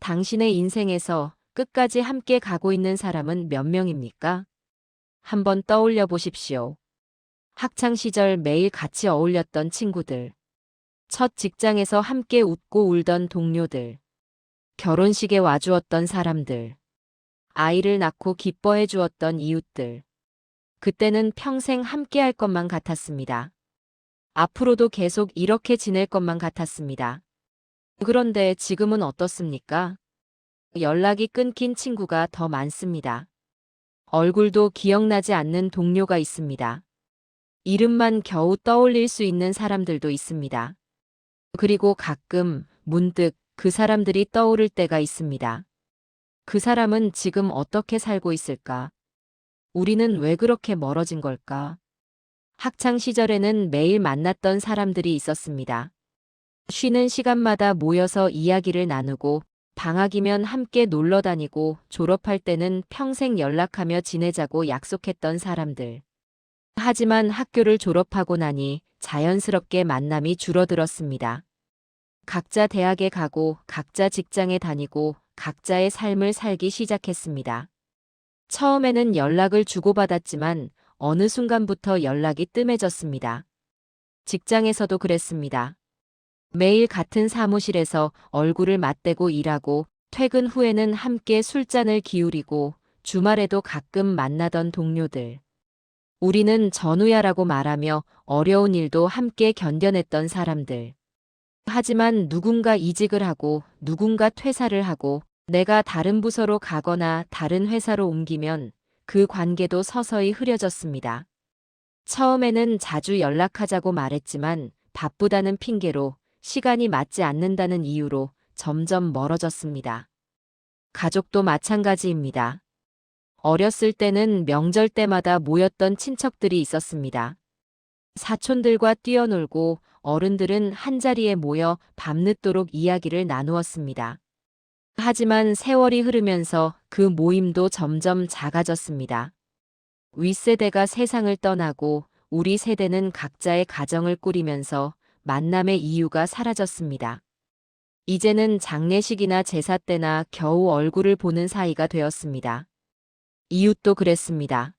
당신의 인생에서 끝까지 함께 가고 있는 사람은 몇 명입니까? 한번 떠올려 보십시오. 학창 시절 매일 같이 어울렸던 친구들, 첫 직장에서 함께 웃고 울던 동료들, 결혼식에 와주었던 사람들, 아이를 낳고 기뻐해 주었던 이웃들. 그때는 평생 함께 할 것만 같았습니다. 앞으로도 계속 이렇게 지낼 것만 같았습니다. 그런데 지금은 어떻습니까? 연락이 끊긴 친구가 더 많습니다. 얼굴도 기억나지 않는 동료가 있습니다. 이름만 겨우 떠올릴 수 있는 사람들도 있습니다. 그리고 가끔 문득 그 사람들이 떠오를 때가 있습니다. 그 사람은 지금 어떻게 살고 있을까? 우리는 왜 그렇게 멀어진 걸까? 학창 시절에는 매일 만났던 사람들이 있었습니다. 쉬는 시간마다 모여서 이야기를 나누고 방학이면 함께 놀러 다니고 졸업할 때는 평생 연락하며 지내자고 약속했던 사람들. 하지만 학교를 졸업하고 나니 자연스럽게 만남이 줄어들었습니다. 각자 대학에 가고 각자 직장에 다니고 각자의 삶을 살기 시작했습니다. 처음에는 연락을 주고받았지만 어느 순간부터 연락이 뜸해졌습니다. 직장에서도 그랬습니다. 매일 같은 사무실에서 얼굴을 맞대고 일하고 퇴근 후에는 함께 술잔을 기울이고 주말에도 가끔 만나던 동료들. 우리는 전우야라고 말하며 어려운 일도 함께 견뎌냈던 사람들. 하지만 누군가 이직을 하고 누군가 퇴사를 하고 내가 다른 부서로 가거나 다른 회사로 옮기면 그 관계도 서서히 흐려졌습니다. 처음에는 자주 연락하자고 말했지만 바쁘다는 핑계로 시간이 맞지 않는다는 이유로 점점 멀어졌습니다. 가족도 마찬가지입니다. 어렸을 때는 명절 때마다 모였던 친척들이 있었습니다. 사촌들과 뛰어놀고 어른들은 한자리에 모여 밤늦도록 이야기를 나누었습니다. 하지만 세월이 흐르면서 그 모임도 점점 작아졌습니다. 윗세대가 세상을 떠나고 우리 세대는 각자의 가정을 꾸리면서 만남의 이유가 사라졌습니다. 이제는 장례식이나 제사 때나 겨우 얼굴을 보는 사이가 되었습니다. 이웃도 그랬습니다.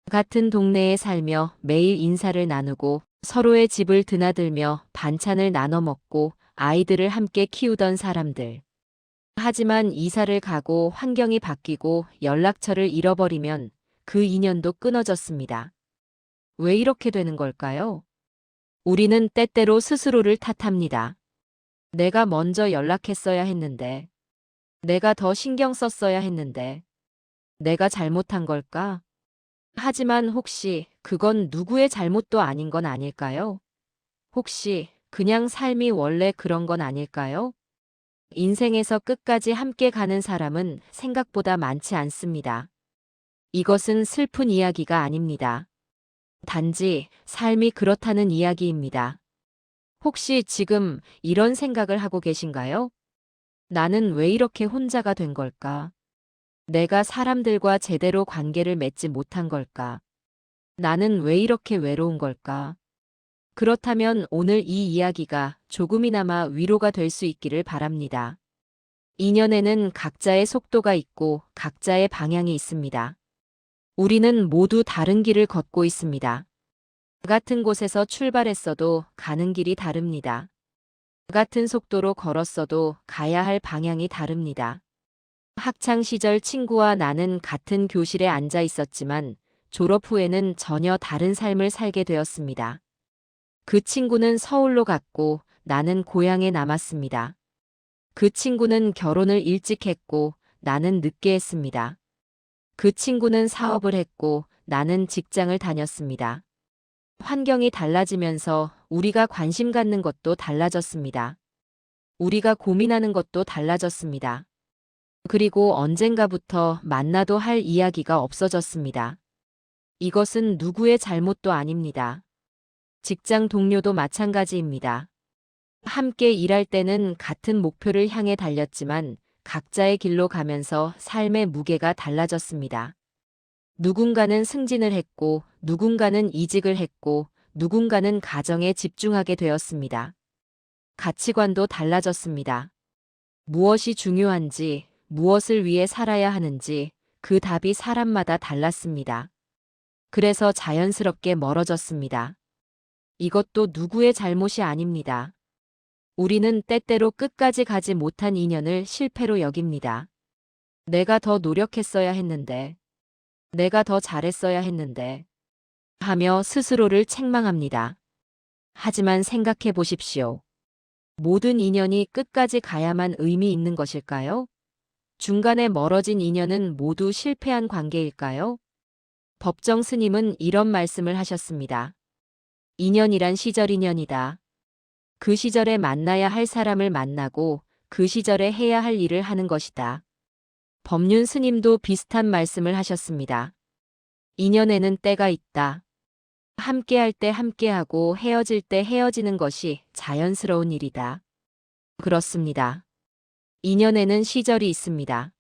같은 동네에 살며 매일 인사를 나누고 서로의 집을 드나들며 반찬을 나눠 먹고 아이들을 함께 키우던 사람들. 하지만 이사를 가고 환경이 바뀌고 연락처를 잃어버리면 그 인연도 끊어졌습니다. 왜 이렇게 되는 걸까요? 우리는 때때로 스스로를 탓합니다. 내가 먼저 연락했어야 했는데, 내가 더 신경 썼어야 했는데, 내가 잘못한 걸까? 하지만 혹시 그건 누구의 잘못도 아닌 건 아닐까요? 혹시 그냥 삶이 원래 그런 건 아닐까요? 인생에서 끝까지 함께 가는 사람은 생각보다 많지 않습니다. 이것은 슬픈 이야기가 아닙니다. 단지 삶이 그렇다는 이야기입니다. 혹시 지금 이런 생각을 하고 계신가요? 나는 왜 이렇게 혼자가 된 걸까? 내가 사람들과 제대로 관계를 맺지 못한 걸까? 나는 왜 이렇게 외로운 걸까? 그렇다면 오늘 이 이야기가 조금이나마 위로가 될 수 있기를 바랍니다. 인연에는 각자의 속도가 있고 각자의 방향이 있습니다. 우리는 모두 다른 길을 걷고 있습니다. 같은 곳에서 출발했어도 가는 길이 다릅니다. 같은 속도로 걸었어도 가야 할 방향이 다릅니다. 학창 시절 친구와 나는 같은 교실에 앉아 있었지만 졸업 후에는 전혀 다른 삶을 살게 되었습니다. 그 친구는 서울로 갔고 나는 고향에 남았습니다. 그 친구는 결혼을 일찍 했고 나는 늦게 했습니다. 그 친구는 사업을 했고 나는 직장을 다녔습니다. 환경이 달라지면서 우리가 관심 갖는 것도 달라졌습니다. 우리가 고민하는 것도 달라졌습니다. 그리고 언젠가부터 만나도 할 이야기가 없어졌습니다. 이것은 누구의 잘못도 아닙니다. 직장 동료도 마찬가지입니다. 함께 일할 때는 같은 목표를 향해 달렸지만 각자의 길로 가면서 삶의 무게가 달라졌습니다. 누군가는 승진을 했고, 누군가는 이직을 했고, 누군가는 가정에 집중하게 되었습니다. 가치관도 달라졌습니다. 무엇이 중요한지, 무엇을 위해 살아야 하는지 그 답이 사람마다 달랐습니다. 그래서 자연스럽게 멀어졌습니다. 이것도 누구의 잘못이 아닙니다. 우리는 때때로 끝까지 가지 못한 인연을 실패로 여깁니다. 내가 더 노력했어야 했는데, 내가 더 잘했어야 했는데, 하며 스스로를 책망합니다. 하지만 생각해 보십시오. 모든 인연이 끝까지 가야만 의미 있는 것일까요? 중간에 멀어진 인연은 모두 실패한 관계일까요? 법정 스님은 이런 말씀을 하셨습니다. 인연이란 시절 인연이다. 그 시절에 만나야 할 사람을 만나고 그 시절에 해야 할 일을 하는 것이다. 법륜 스님도 비슷한 말씀을 하셨습니다. 인연에는 때가 있다. 함께할 때 함께하고 헤어질 때 헤어지는 것이 자연스러운 일이다. 그렇습니다. 인연에는 시절이 있습니다.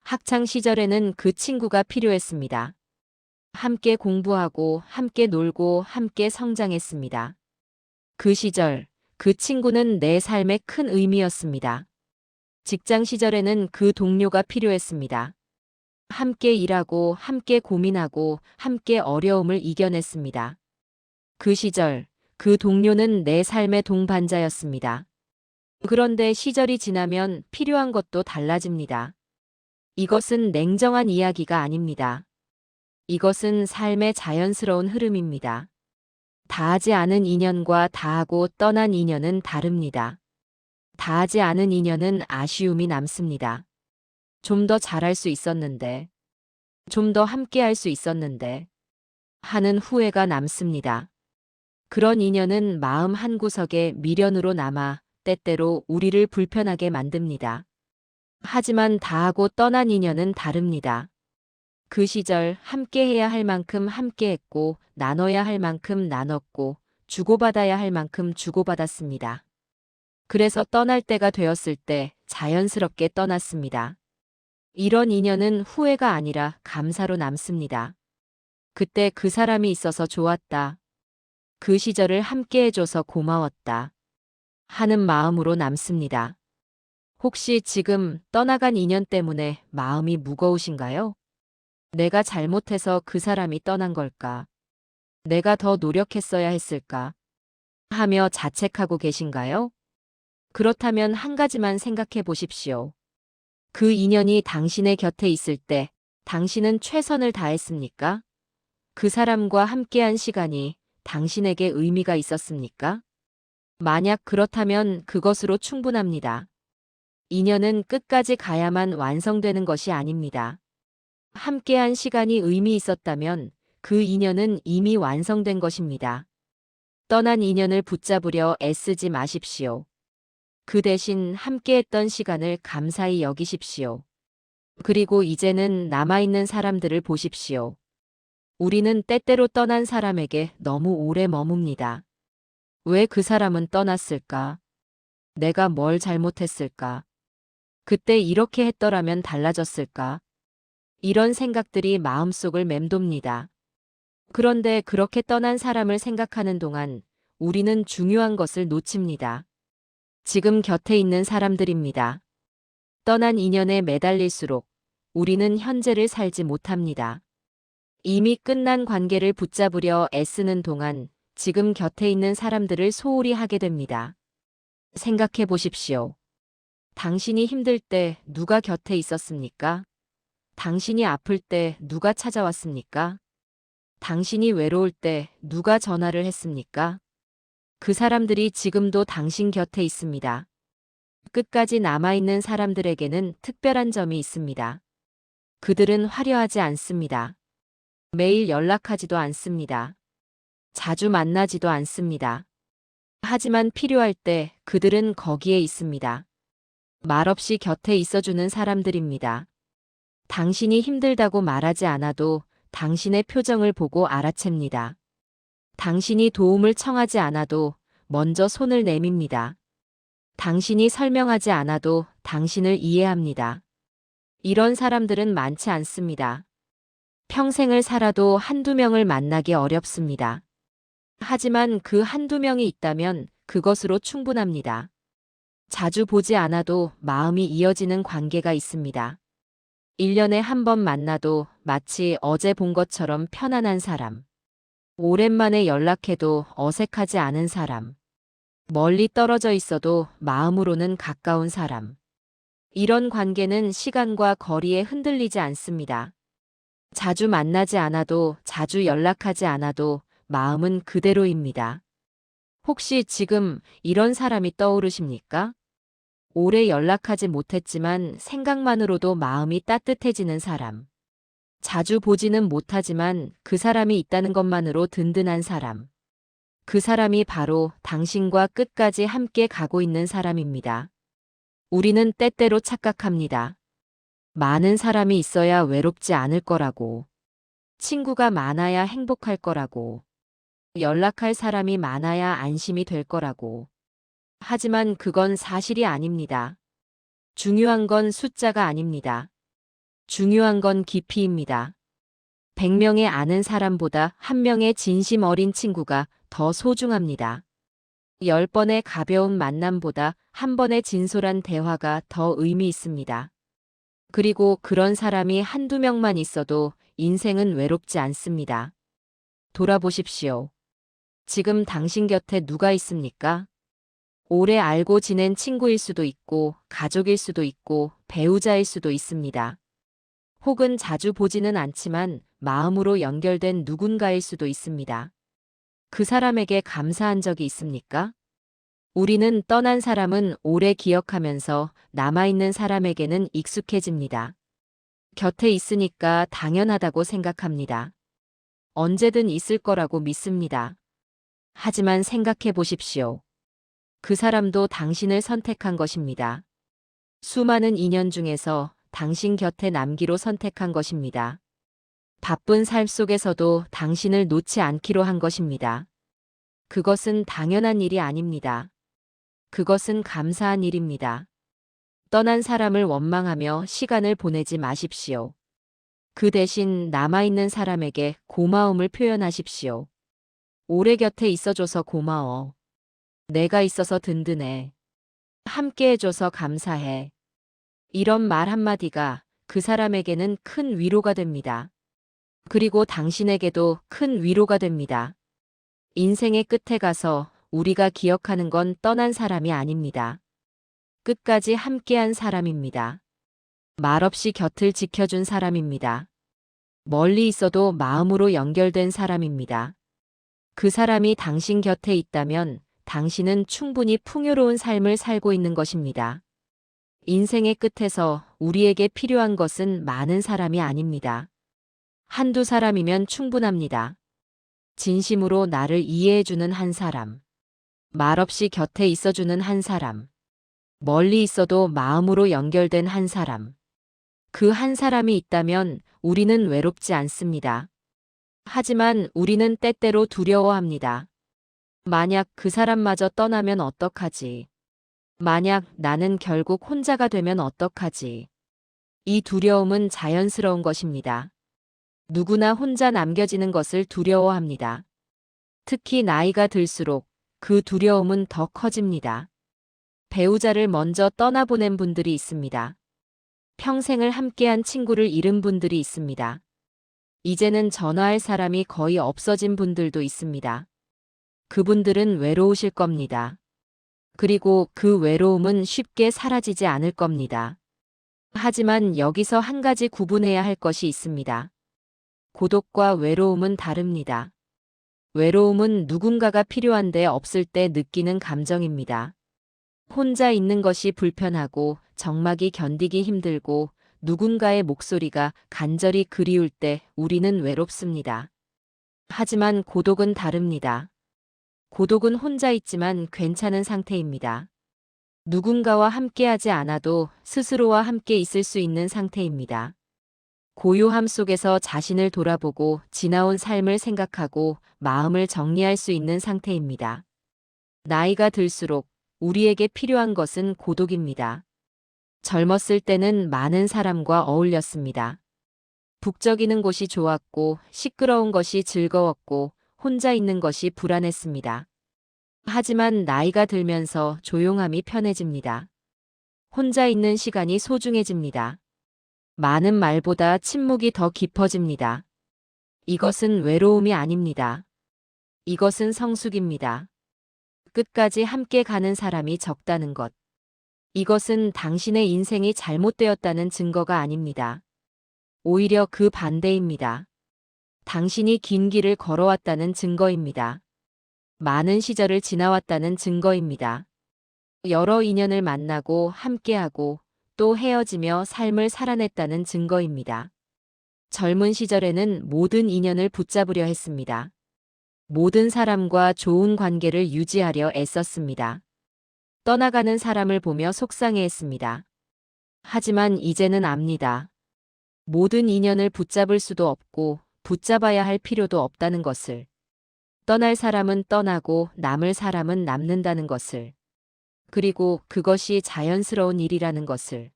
학창 시절에는 그 친구가 필요했습니다. 함께 공부하고 함께 놀고 함께 성장했습니다. 그 시절, 그 친구는 내 삶에 큰 의미였습니다. 직장 시절에는 그 동료가 필요했습니다. 함께 일하고 함께 고민하고 함께 어려움을 이겨냈습니다. 그 시절, 그 동료는 내 삶의 동반자였습니다. 그런데 시절이 지나면 필요한 것도 달라집니다. 이것은 냉정한 이야기가 아닙니다. 이것은 삶의 자연스러운 흐름입니다. 다하지 않은 인연과 다하고 떠난 인연은 다릅니다. 다하지 않은 인연은 아쉬움이 남습니다. 좀 더 잘할 수 있었는데, 좀 더 함께할 수 있었는데 하는 후회가 남습니다. 그런 인연은 마음 한구석에 미련으로 남아 때때로 우리를 불편하게 만듭니다. 하지만 다하고 떠난 인연은 다릅니다. 그 시절 함께해야 할 만큼 함께했고 나눠야 할 만큼 나눴고 주고받아야 할 만큼 주고받았습니다. 그래서 떠날 때가 되었을 때 자연스럽게 떠났습니다. 이런 인연은 후회가 아니라 감사로 남습니다. 그때 그 사람이 있어서 좋았다. 그 시절을 함께해줘서 고마웠다. 하는 마음으로 남습니다. 혹시 지금 떠나간 인연 때문에 마음이 무거우신가요? 내가 잘못해서 그 사람이 떠난 걸까? 내가 더 노력했어야 했을까? 하며 자책하고 계신가요? 그렇다면 한 가지만 생각해 보십시오. 그 인연이 당신의 곁에 있을 때 당신은 최선을 다했습니까? 그 사람과 함께한 시간이 당신에게 의미가 있었습니까? 만약 그렇다면 그것으로 충분합니다. 인연은 끝까지 가야만 완성되는 것이 아닙니다. 함께한 시간이 의미 있었다면 그 인연은 이미 완성된 것입니다. 떠난 인연을 붙잡으려 애쓰지 마십시오. 그 대신 함께했던 시간을 감사히 여기십시오. 그리고 이제는 남아있는 사람들을 보십시오. 우리는 때때로 떠난 사람에게 너무 오래 머뭅니다. 왜 그 사람은 떠났을까? 내가 뭘 잘못했을까? 그때 이렇게 했더라면 달라졌을까? 이런 생각들이 마음속을 맴돕니다. 그런데 그렇게 떠난 사람을 생각하는 동안 우리는 중요한 것을 놓칩니다. 지금 곁에 있는 사람들입니다. 떠난 인연에 매달릴수록 우리는 현재를 살지 못합니다. 이미 끝난 관계를 붙잡으려 애쓰는 동안 지금 곁에 있는 사람들을 소홀히 하게 됩니다. 생각해 보십시오. 당신이 힘들 때 누가 곁에 있었습니까? 당신이 아플 때 누가 찾아왔습니까? 당신이 외로울 때 누가 전화를 했습니까? 그 사람들이 지금도 당신 곁에 있습니다. 끝까지 남아있는 사람들에게는 특별한 점이 있습니다. 그들은 화려하지 않습니다. 매일 연락하지도 않습니다. 자주 만나지도 않습니다. 하지만 필요할 때 그들은 거기에 있습니다. 말없이 곁에 있어주는 사람들입니다. 당신이 힘들다고 말하지 않아도 당신의 표정을 보고 알아챕니다. 당신이 도움을 청하지 않아도 먼저 손을 내밉니다. 당신이 설명하지 않아도 당신을 이해합니다. 이런 사람들은 많지 않습니다. 평생을 살아도 한두 명을 만나기 어렵습니다. 하지만 그 한두 명이 있다면 그것으로 충분합니다. 자주 보지 않아도 마음이 이어지는 관계가 있습니다. 1년에 한 번 만나도 마치 어제 본 것처럼 편안한 사람. 오랜만에 연락해도 어색하지 않은 사람. 멀리 떨어져 있어도 마음으로는 가까운 사람. 이런 관계는 시간과 거리에 흔들리지 않습니다. 자주 만나지 않아도, 자주 연락하지 않아도 마음은 그대로입니다. 혹시 지금 이런 사람이 떠오르십니까? 오래 연락하지 못했지만 생각만으로도 마음이 따뜻해지는 사람. 자주 보지는 못하지만 그 사람이 있다는 것만으로 든든한 사람. 그 사람이 바로 당신과 끝까지 함께 가고 있는 사람입니다. 우리는 때때로 착각합니다. 많은 사람이 있어야 외롭지 않을 거라고. 친구가 많아야 행복할 거라고. 연락할 사람이 많아야 안심이 될 거라고. 하지만 그건 사실이 아닙니다. 중요한 건 숫자가 아닙니다. 중요한 건 깊이입니다. 100명의 아는 사람보다 1명의 진심 어린 친구가 더 소중합니다. 10번의 가벼운 만남보다 1번의 진솔한 대화가 더 의미 있습니다. 그리고 그런 사람이 한두 명만 있어도 인생은 외롭지 않습니다. 돌아보십시오. 지금 당신 곁에 누가 있습니까? 오래 알고 지낸 친구일 수도 있고, 가족일 수도 있고, 배우자일 수도 있습니다. 혹은 자주 보지는 않지만 마음으로 연결된 누군가일 수도 있습니다. 그 사람에게 감사한 적이 있습니까? 우리는 떠난 사람은 오래 기억하면서 남아있는 사람에게는 익숙해집니다. 곁에 있으니까 당연하다고 생각합니다. 언제든 있을 거라고 믿습니다. 하지만 생각해 보십시오. 그 사람도 당신을 선택한 것입니다. 수많은 인연 중에서 당신 곁에 남기로 선택한 것입니다. 바쁜 삶 속에서도 당신을 놓지 않기로 한 것입니다. 그것은 당연한 일이 아닙니다. 그것은 감사한 일입니다. 떠난 사람을 원망하며 시간을 보내지 마십시오. 그 대신 남아있는 사람에게 고마움을 표현하십시오. 오래 곁에 있어줘서 고마워. 내가 있어서 든든해. 함께 해줘서 감사해. 이런 말 한마디가 그 사람에게는 큰 위로가 됩니다. 그리고 당신에게도 큰 위로가 됩니다. 인생의 끝에 가서 우리가 기억하는 건 떠난 사람이 아닙니다. 끝까지 함께한 사람입니다. 말없이 곁을 지켜준 사람입니다. 멀리 있어도 마음으로 연결된 사람입니다. 그 사람이 당신 곁에 있다면 당신은 충분히 풍요로운 삶을 살고 있는 것입니다. 인생의 끝에서 우리에게 필요한 것은 많은 사람이 아닙니다. 한두 사람이면 충분합니다. 진심으로 나를 이해해주는 한 사람. 말없이 곁에 있어주는 한 사람. 멀리 있어도 마음으로 연결된 한 사람. 그 한 사람이 있다면 우리는 외롭지 않습니다. 하지만 우리는 때때로 두려워합니다. 만약 그 사람마저 떠나면 어떡하지? 만약 나는 결국 혼자가 되면 어떡하지? 이 두려움은 자연스러운 것입니다. 누구나 혼자 남겨지는 것을 두려워합니다. 특히 나이가 들수록 그 두려움은 더 커집니다. 배우자를 먼저 떠나보낸 분들이 있습니다. 평생을 함께한 친구를 잃은 분들이 있습니다. 이제는 전화할 사람이 거의 없어진 분들도 있습니다. 그분들은 외로우실 겁니다. 그리고 그 외로움은 쉽게 사라지지 않을 겁니다. 하지만 여기서 한 가지 구분해야 할 것이 있습니다. 고독과 외로움은 다릅니다. 외로움은 누군가가 필요한데 없을 때 느끼는 감정입니다. 혼자 있는 것이 불편하고 적막이 견디기 힘들고 누군가의 목소리가 간절히 그리울 때 우리는 외롭습니다. 하지만 고독은 다릅니다. 고독은 혼자 있지만 괜찮은 상태입니다. 누군가와 함께하지 않아도 스스로와 함께 있을 수 있는 상태입니다. 고요함 속에서 자신을 돌아보고 지나온 삶을 생각하고 마음을 정리할 수 있는 상태입니다. 나이가 들수록 우리에게 필요한 것은 고독입니다. 젊었을 때는 많은 사람과 어울렸습니다. 북적이는 곳이 좋았고 시끄러운 것이 즐거웠고 혼자 있는 것이 불안했습니다. 하지만 나이가 들면서 조용함이 편해집니다. 혼자 있는 시간이 소중해집니다. 많은 말보다 침묵이 더 깊어집니다. 이것은 외로움이 아닙니다. 이것은 성숙입니다. 끝까지 함께 가는 사람이 적다는 것. 이것은 당신의 인생이 잘못되었다는 증거가 아닙니다. 오히려 그 반대입니다. 당신이 긴 길을 걸어왔다는 증거입니다. 많은 시절을 지나왔다는 증거입니다. 여러 인연을 만나고 함께하고 또 헤어지며 삶을 살아냈다는 증거입니다. 젊은 시절에는 모든 인연을 붙잡으려 했습니다. 모든 사람과 좋은 관계를 유지하려 애썼습니다. 떠나가는 사람을 보며 속상해했습니다. 하지만 이제는 압니다. 모든 인연을 붙잡을 수도 없고 붙잡아야 할 필요도 없다는 것을. 떠날 사람은 떠나고 남을 사람은 남는다는 것을. 그리고 그것이 자연스러운 일이라는 것을.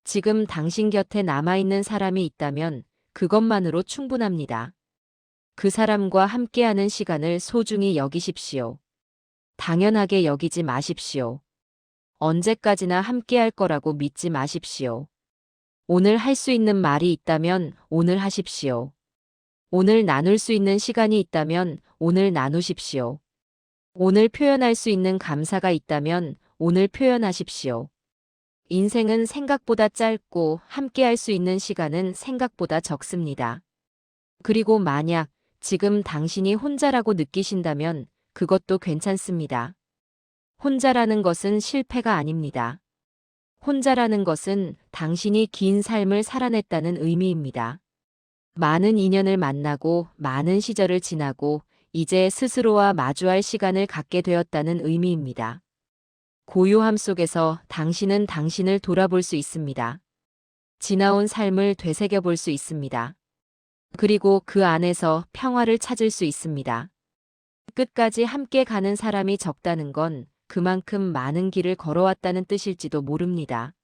지금 당신 곁에 남아있는 사람이 있다면 그것만으로 충분합니다. 그 사람과 함께하는 시간을 소중히 여기십시오. 당연하게 여기지 마십시오. 언제까지나 함께할 거라고 믿지 마십시오. 오늘 할 수 있는 말이 있다면 오늘 하십시오. 오늘 나눌 수 있는 시간이 있다면 오늘 나누십시오. 오늘 표현할 수 있는 감사가 있다면 오늘 표현하십시오. 인생은 생각보다 짧고 함께할 수 있는 시간은 생각보다 적습니다. 그리고 만약 지금 당신이 혼자라고 느끼신다면 그것도 괜찮습니다. 혼자라는 것은 실패가 아닙니다. 혼자라는 것은 당신이 긴 삶을 살아냈다는 의미입니다. 많은 인연을 만나고 많은 시절을 지나고 이제 스스로와 마주할 시간을 갖게 되었다는 의미입니다. 고요함 속에서 당신은 당신을 돌아볼 수 있습니다. 지나온 삶을 되새겨 볼 수 있습니다. 그리고 그 안에서 평화를 찾을 수 있습니다. 끝까지 함께 가는 사람이 적다는 건 그만큼 많은 길을 걸어왔다는 뜻일지도 모릅니다.